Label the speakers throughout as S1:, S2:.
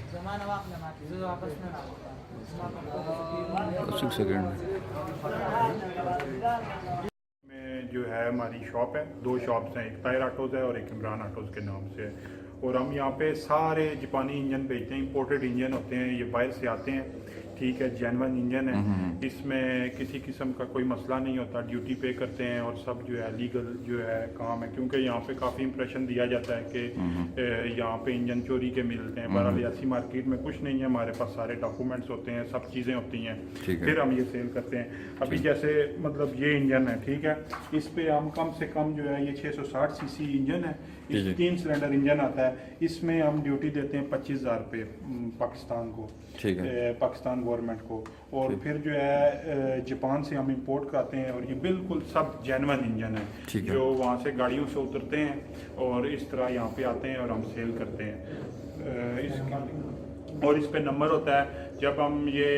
S1: 6 second
S2: में जो है हमारी शॉप है, दो शॉप्स हैं, एक ताहिर ऑटोज़ है और एक इमरान ऑटोज़ के नाम से है। और हम यहाँ पे सारे जापानी इंजन बेचते हैं, इंपोर्टेड इंजन होते हैं, ये बाहर से आते हैं, ठीक है, जेन्युइन इंजन है, इसमें किसी किस्म का कोई मसला नहीं होता, ड्यूटी पे करते हैं और सब जो है लीगल जो है काम है, क्योंकि यहाँ पे काफ़ी इंप्रेशन दिया जाता है कि यहाँ पे इंजन चोरी के मिलते हैं। बहरहाल ऐसी मार्केट में कुछ नहीं है, हमारे पास सारे डॉक्यूमेंट्स होते हैं, सब चीज़ें होती हैं, फिर हम ये सेल करते हैं। अभी जैसे मतलब ये इंजन है, ठीक है, इस पे हम कम से कम जो है ये 660 सीसी इंजन है, 3 सिलेंडर इंजन आता है, इसमें हम ड्यूटी देते हैं 25,000 रुपये पाकिस्तान को,
S1: ठीक है,
S2: पाकिस्तान गवर्नमेंट को। और फिर जो है जापान से हम इंपोर्ट कराते हैं और ये बिल्कुल सब जेन्युइन इंजन है, जो वहाँ से गाड़ियों से उतरते हैं और इस तरह यहाँ पे आते हैं और हम सेल करते हैं। और इस पे नंबर होता है, जब हम ये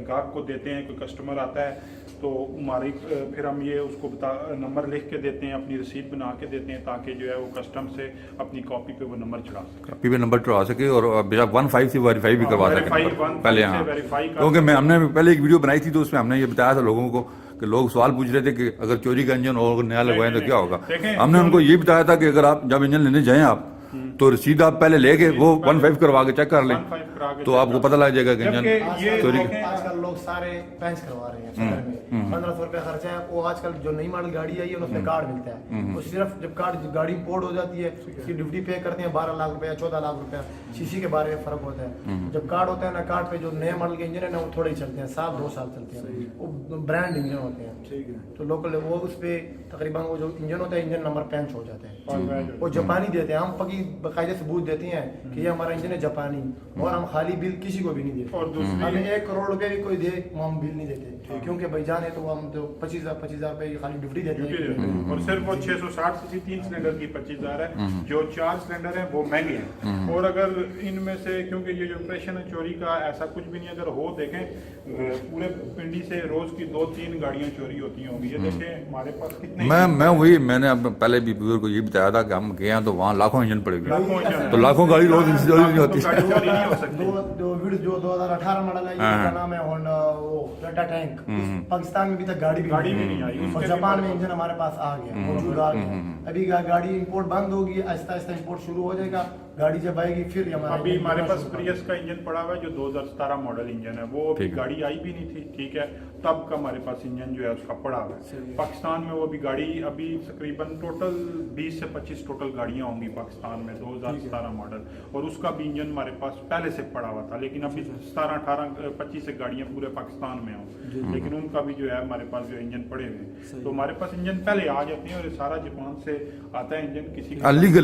S2: गाहक को देते हैं, कोई कस्टमर आता है तो हमारी फिर हम ये उसको नंबर लिख के देते हैं, अपनी रसीद बना के देते हैं, ताकि जो है वो कस्टम से अपनी कॉपी पे वो नंबर चढ़ा सके,
S1: कॉपी पे नंबर चढ़ा सके और बेशक 15 से वेरीफाई भी करवा सके पहले। हाँ, क्योंकि हमने पहले एक वीडियो बनाई थी तो उसमें हमने ये बताया था लोगों को कि लोग सवाल पूछ रहे थे कि अगर चोरी का इंजन और नया लगवाएं तो क्या होगा। हमने उनको ये बताया था कि अगर आप जब इंजन लेने जाएं आप तो रसीद आप पहले लेके वो 15 करवा के चेक कर लें, तो आपको पता लग जाएगा कि इंजन चोरी।
S3: आजकल लोग सारे पैंच करवा रहे हैं शहर में, 1500 रुपया खर्चा है। वो आजकल जो नई मॉडल गाड़ी आई है उसमें कार्ड मिलता है, तो सिर्फ जब गाड़ी इंपोर्ट हो जाती है उसकी ड्यूटी पे करते हैं 12 लाख रुपया 14 लाख रुपया, सीसी के बारे में फर्क होता है। जब कार्ड होता है ना, कार्ड पे जो नए मॉडल के इंजन है ना वो थोड़े ही चलते हैं, 2 साल चलते हैं, वो ब्रांड इंजन होते हैं, तो लोकल वो उस पर तकरीबन वो जो इंजन होता है इंजन नंबर 5 हो जाता है। वो जापानी देते हैं, हम पकी बाकायदे सबूत देते हैं कि ये हमारा इंजन है जापानी, और हम खाली बिल किसी को भी नहीं देते, और हमें 1 करोड़ रुपए भी कोई दे हम बिल नहीं देते, क्योंकि भाईजान है तो हम जो 25,000 रुपए खाली ड्यूटी देते हैं।
S2: और सिर्फ वो 660 सीसी 3 सिलेंडर की 25,000 है, जो 4 सिलेंडर है वो महंगे हैं। और अगर इनमें से, क्योंकि ये जो इंप्रेशन है चोरी का, ऐसा कुछ भी नहीं, अगर हो देखें पूरे पिंडी से रोज की 2-3 गाड़ियां चोरी होती होंगी, ये देखें हमारे पास कितने।
S1: मैं वही मैंने अब पहले भी व्यूअर को ये बताया था कि हम गए तो वहाँ लाखों इंजन पड़ेगी, तो लाखों गाड़ी रोज चोरी नहीं होती।
S3: जो 2018 मॉडल है, इसका नाम है होंडा वो टाटा टैंक, पाकिस्तान में अभी तक गाड़ी भी नहीं आई, और जापान में इंजन हमारे पास आ गया, मौजूद आ गया। अभी गाड़ी इंपोर्ट बंद होगी, आहिस्ता आहिस्ता इंपोर्ट शुरू हो जाएगा, गाड़ी जब आएगी फिर
S2: अभी हमारे पास प्रियस का इंजन पड़ा हुआ है जो 2017 मॉडल इंजन है, वो अभी गाड़ी आई भी नहीं थी, ठीक है, तब का हमारे पास इंजन जो है उसका पड़ा हुआ है पाकिस्तान में। वो भी गाड़ी अभी तकरीबन टोटल 20 से 25 टोटल गाड़ियां होंगी पाकिस्तान में 2017 मॉडल, और उसका भी इंजन हमारे पास पहले से पड़ा हुआ था, लेकिन अभी 17, 18, 25 से गाड़ियां पूरे पाकिस्तान में हों, लेकिन उनका भी जो है हमारे पास जो इंजन पड़े हुए, तो हमारे पास इंजन पहले आ जाते हैं, और ये सारा जापान से आता है इंजन, किसी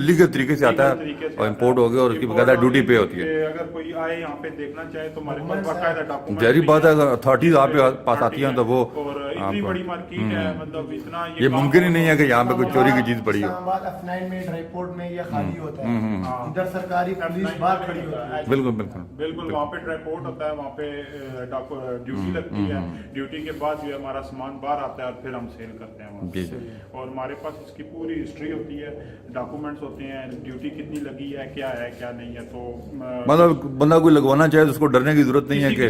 S1: लीगल तरीके से आता है और इंपोर्ट हो गया और उसकी बकायदा ड्यूटी पे होती है।
S2: अगर कोई आए यहाँ पे देखना चाहे तो हमारे पास बकायदा डॉक्यूमेंट,
S1: जहरी बात है, अगर अथॉरिटीज आपके पास आती हैं तो वो,
S2: और इतनी बड़ी मार्केट है, मतलब इतना
S1: ये मुमकिन ही नहीं है कि यहाँ पे कोई चोरी की चीज पड़ी हो।
S3: F9 में ड्राईपोर्ट में ये खाली होता है, इधर सरकारी पुलिस बाहर खड़ी होती है।
S2: बिल्कुल वहाँ पे ड्राईपोर्ट होता है, वहाँ पे ड्यूटी लगती है, ड्यूटी के बाद जो है हमारा सामान बाहर आता है और फिर हम सेल करते हैं वहाँ से। और हमारे पास इसकी पूरी हिस्ट्री होती है, डॉक्यूमेंट्स होते हैं, ड्यूटी कितनी लगी है क्या नहीं है, तो
S1: मतलब बंदा कोई लगवाना चाहे तो उसको डरने की जरूरत नहीं है कि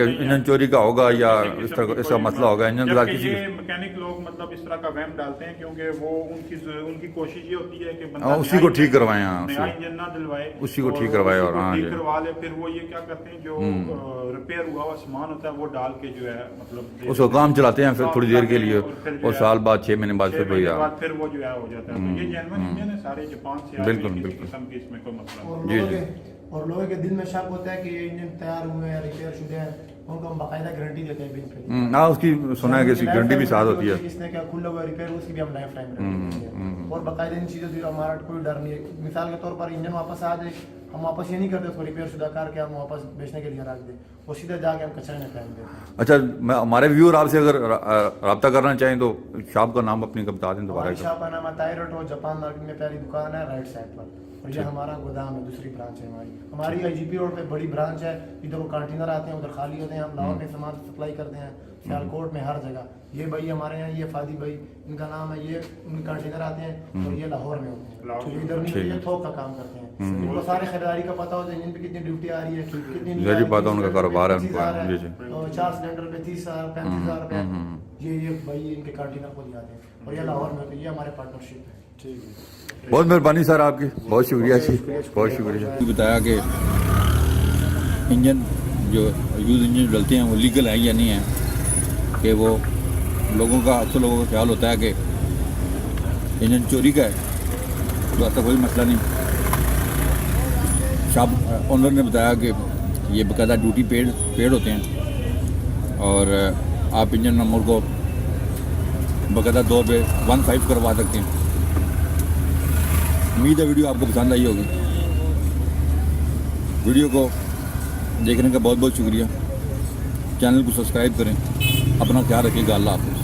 S1: इंजन चोरी का होगा या इस तरह इसका मसला होगा इंजन के साथ। किसी
S2: मैकेनिक लोग मतलब इस तरह का वहम डालते हैं, क्योंकि वो उनकी कोशिश ये होती है कि
S1: बंदा उसी को ठीक करवाए,
S2: नया इंजन ना दिलवाए,
S1: उसी को ठीक करवाए और
S2: ठीक करवा ले, फिर वो ये क्या करते हैं, जो रिपेयर हुआ हुआ सामान होता है वो डाल के जो है मतलब
S1: उसको काम चलाते हैं, फिर थोड़ी देर के लिए, और साल बाद 6 महीने बाद फिर
S2: फिर वो जो है हो जाता है। तो ये जेन्युइन इंजन है, सारे जापान से
S1: बिल्कुल
S2: किस्म की इसमें कोई मसला।
S3: और लोगों के दिल में शक होता है कि ये इंजन तैयार हुए हैं, रिपेयर शुदे हैं, उनको हम बाकायदा गारंटी देते हैं बिल पे।
S1: हाँ, उसकी सुना है कि इसकी गारंटी भी साथ होती है,
S3: इसने क्या खुला हुआ रिपेयर उसकी भी हम लाइफ टाइम गारंटी देते हैं, और बाकायदा इन चीज़ों से हमारा कोई डर नहीं है। मिसाल के तौर पर इंजन वापस आ जाए, हम वापस ये नहीं करते उसको रिपेयर शुदा करके हम वापस बेचने के लिए रख दें, वो सीधे जाके हम कचरे में फेंक देते हैं।
S1: अच्छा, हमारे व्यूअर आपसे अगर रब्ता करना चाहें तो शॉप का नाम अपनी का बता दें दोबारा।
S3: शॉप का नाम है ताहिर ऑटो, जापान मार्केट में पहली दुकान है, राइट साइड पर। और ये हमारा गोदाम है, दूसरी ब्रांच है हमारी IGP रोड पे बड़ी ब्रांच है। इधर वो कंटेनर आते हैं, उधर खाली होते हैं, हम लाहौर में सामान सप्लाई करते हैं, सियालकोट में हर जगह। ये भाई हमारे यहाँ, ये फादी भाई इनका नाम है, ये उनके कंटेनर आते हैं और ये लाहौर में होते हैं, तो इधर नहीं, ये थोक का काम करते हैं। इनको सारे खरीदारी का पता होता है, इंजन पे कितनी ड्यूटी आ रही है, कितनी
S1: जरी बात है, उनका कारोबार है,
S3: 4 सिलेंडर पे 30,000 35,000 रुपए, ये भाई इनके कंटेनर को दिखाते हैं और ये लाहौर में होते हैं। ये हमारे पार्टनरशिप है। ठीक है,
S1: बहुत मेहरबानी सर आपकी, बहुत शुक्रिया जी, बहुत शुक्रिया। बताया कि इंजन जो यूज इंजन डलते हैं वो लीगल है या नहीं है, कि वो लोगों का, अक्सर लोगों का ख्याल होता है कि इंजन चोरी का है, तो ऐसा कोई मसला नहीं। शॉप ओनर ने बताया कि ये बाकायदा ड्यूटी पेड होते हैं और आप इंजन नंबर को बाकायदा 2 पे 15 करवा सकते हैं। उम्मीद है वीडियो आपको पसंद आई होगी। वीडियो को देखने का बहुत बहुत शुक्रिया। चैनल को सब्सक्राइब करें, अपना ख्याल रखिएगा। अल्लाह हाफ़िज़।